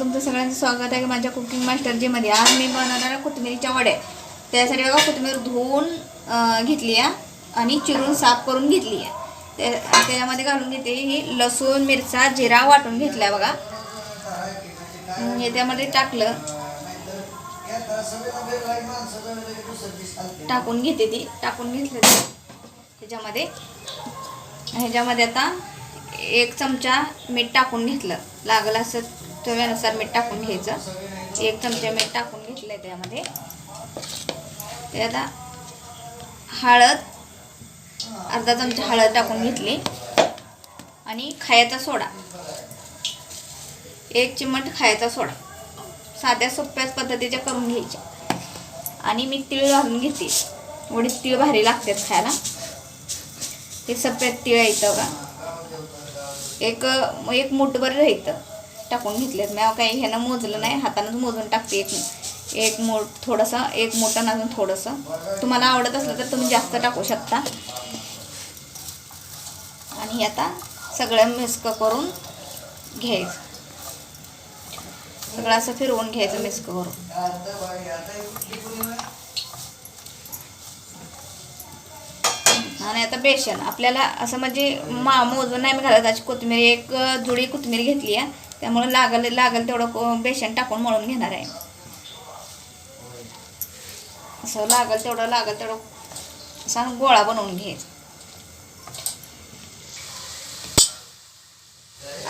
तुमचं सगळ्यांचं स्वागत आहे माझ्या कुकिंग मास्टर जी मध्ये. आज मी बनवणार कोथिंबीरच्या वड्या. त्यासाठी बघा कोथिंबीर धुवून घेतली आहे आणि चिरून साफ करून घेतली आहे. त्याच्यामध्ये घालून घेते ही लसूण मिरचा जिरा वाटून घेतला बघा. हे त्यामध्ये टाकून घेते ती. टाकून घेतलं ह्याच्यामध्ये आता 1 चमचा मीठ टाकून घेतलं. लागलं असं चवीनुसार मीठ टाकून घ्यायचं. 1 चमचा मीठ टाकून घेतलंय त्यामध्ये. ते आता हळद अर्धा चमचा हळद टाकून घेतली आणि खायचा सोडा 1 चिमट खायचा सोडा. साध्या सोप्याच पद्धतीच्या करून घ्यायच्या. आणि मी तीळ घालून घेते. वडीत तीळ भारी लागतात खायला. हे सफेद तीळ येतं का एक मूठभर राहतं टाकून घेतलेत. मी काही ह्यानं मोजलं नाही, हातानंच मोजून टाकते. एक मूठ थोडंसं, 1 मूठ अजून थोडंसं. तुम्हाला आवडत असलं तर तुम्ही जास्त टाकू शकता. आणि आता सगळं मिक्स करून घ्यायचं. सगळं असं फिरवून घ्यायचं मिक्स करून. आणि आता बेसन आपल्याला असं म्हणजे मोजून नाही मी घालत. अशी कोथिंबीर 1 जुडी कोथिंबीर घेतली आहे, त्यामुळे लागल तेवढं बेसन टाकून मळून घेणार आहे. असं लागल तेवढं असा गोळा बनवून घ्यायचा.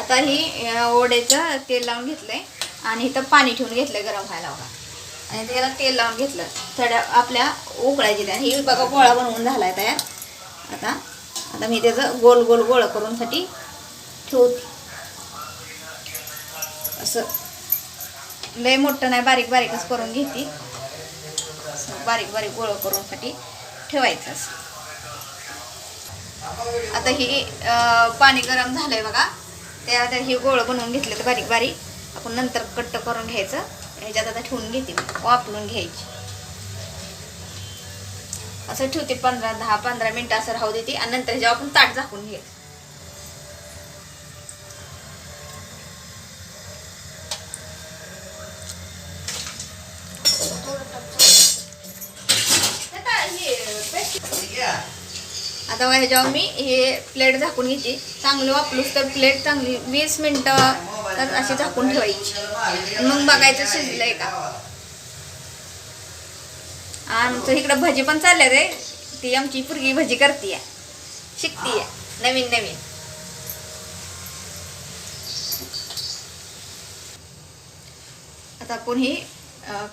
आता ही वड्याचं तेल लावून घेतलंय आणि इथं पाणी ठेवून घेतलंय गरम व्हायला बघा. आणि त्याला तेल लावून घेतलं. थोड्या आपल्या उकळायची त्या. ही बघा गोळा बनवून झालाय तयार. आता मी त्याचं गोल गोळा करून साठी ठेवते. असं लय मोठं नाही, बारीक बारीकच करून घेते. बारीक गोळा करून साठी ठेवायचं. आता ही पाणी गरम झालंय बघा. त्यात हे गोळ बनवून घेतले तर बारीक आपण नंतर कट्ट करून घ्यायचं. ह्याच्यात आता ठेवून घेते, वापरून घ्यायची. असं ठेवते 10-15 मिनिटं असं राहू देते. आणि नंतर जेव्हा आपण ताट झाकून घ्यायचं. आता ह्याच्यावर मी हे प्लेट झाकून घ्यायची. चांगलं वापरूस तर प्लेट चांगली 20 मिनिटं तर अशी झाकून ठेवायची. मग बघायचं शिजलंय का. आमचं इकडं भजी पण चालले रे. ती आमची पोरगी भजी करतीये, शिकतीये नवीन. आता आपण ही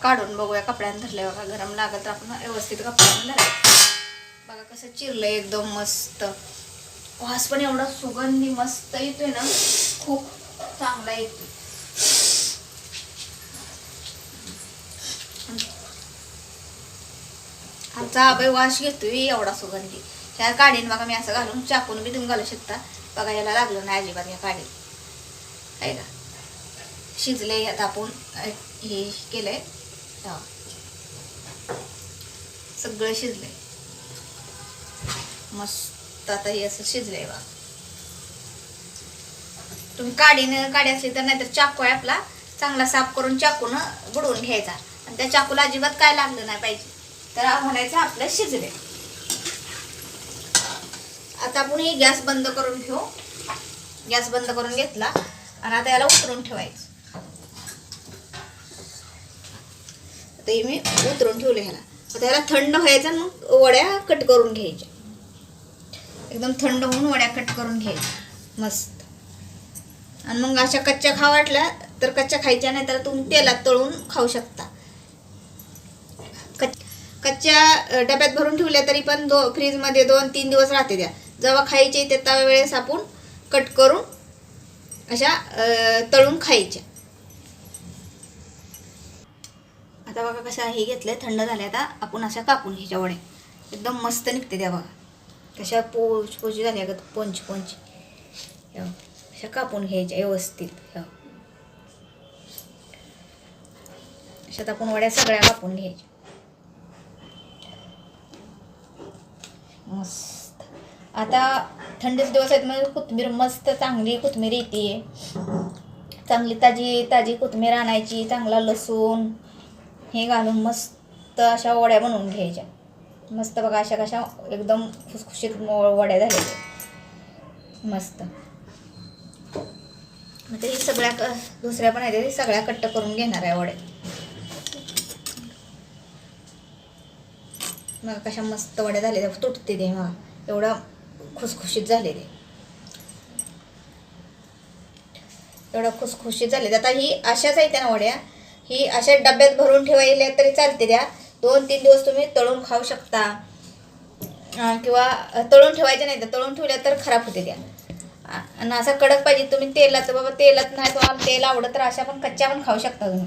काढून बघूया. कपड्यानं धरलंय बघा. गरम लागत तर आपण व्यवस्थित कपड्यानं धरायचं. बघा कसं चिरलंय एकदम मस्त. वास पण एवढा सुगंधी मस्त येतोय ना, खूप चांगला येतोय. आमचा आबाई वास घेतोय एवढा सुगंधी. ह्या काढीन बघा मी असं घालून चाकून बी तुम्ही घालू शकता. बघा याला लागलं नाही अजिबात. ह्या काढीन आहे का शिजले. आता आपण हे केलंय सगळं शिजलंय मस्त. आता हे असं शिजलंय बघा. तुम्ही काढी असली तर, नाहीतर चाकू आहे आपला चांगला साफ करून चाकून बुडवून घ्यायचा. आणि त्या चाकूला अजिबात काय लागलं नाही पाहिजे. तर म्हणायचं आपलं शिजले. आता आपण ही गॅस बंद करून घेऊ. गॅस बंद करून घेतला आणि आता याला उतरून ठेवायचं. आता हे मी उतरून ठेवले ह्याला. आता ह्याला थंड व्हायचं. मग वड्या कट करून घ्यायच्या. एकदम थंड होऊन वड्या कट करून घ्यायच्या मस्त. आणि मग अशा कच्च्या खाऊ वाटल्या तर कच्च्या खायच्या, नाही तर तुम्ही तेलात तळून खाऊ शकता. कच्च्या डब्यात भरून ठेवल्या तरी पण फ्रीजमध्ये 2-3 दिवस राहते त्या. जेव्हा खायचे त्या वेळेस आपण कट करून अशा तळून खायच्या. आता बघा कशा हे घेतलंय, थंड झाल्या. आता आपण अशा कापून घ्यायच्या वड्या. एकदम मस्त निघते त्या बघा. कशा पोची झाल्या का पोंची अशा कापून घ्यायच्या व्यवस्थित. अशात आपण वड्या सगळ्या कापून घ्यायच्या मस्त. आता थंडीचे दिवस आहेत म्हणजे कोथिंबीर मस्त चांगली कोथिंबीर येते. चांगली ताजी ताजी कोथिंबीर आणायची, चांगला लसूण हे घालून मस्त अशा वड्या बनवून घ्यायच्या. मस्त बघा अशा कशा एकदम खुसखुशीत वड्या झालेल्या मस्त. मग ही सगळ्या दुसऱ्या पण आहेत सगळ्या कट्ट करून घेणार आहे वड्या. मग कशा मस्त वड्या झालेल्या तुटते ते मग एवढं खुसखुशीत झाले ते एवढं खुसखुशीत झाले. आता ही अशाच आहेत ना वड्या, ही अशा डब्यात भरून ठेवायला तरी चालते. द्या 2-3 दिवस तुम्ही तळून खाऊ शकता किंवा तळून ठेवायच्या नाही तर तळून ठेवल्या तर खराब होते द्या. आणि असं कडक पाहिजे तुम्ही तेलाचं बाबा तेलात नाही तुम्हाला तेल आवडत तर अशा पण कच्च्या पण खाऊ शकता तुम्ही.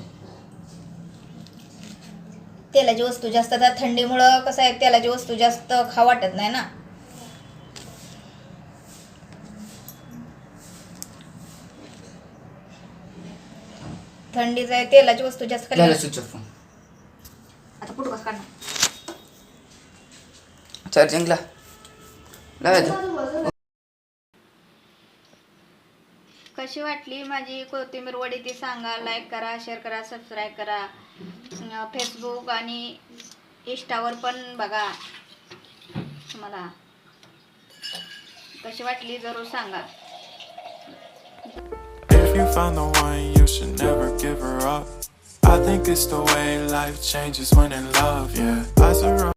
तेलाची वस्तू जास्त आता थंडीमुळं कसं आहे तेलाची वस्तू जास्त खाऊ वाटत नाही ना. थंडीच आहे तेलाची वस्तू जास्त खाल्ली. आता फोटो कसं काढणार चार्जिंगला लावायचं. कशी वाटली माझी कोथिंबीर वडी ती सांगा. लाईक करा, शेअर करा, सबस्क्राईब करा. फेसबुक आणि इंस्टावर पण बघा. तुम्हाला कशी वाटली जरूर सांगा. If you found the one, you should never give her up. I think it's the way life changes when in love, yeah. I surround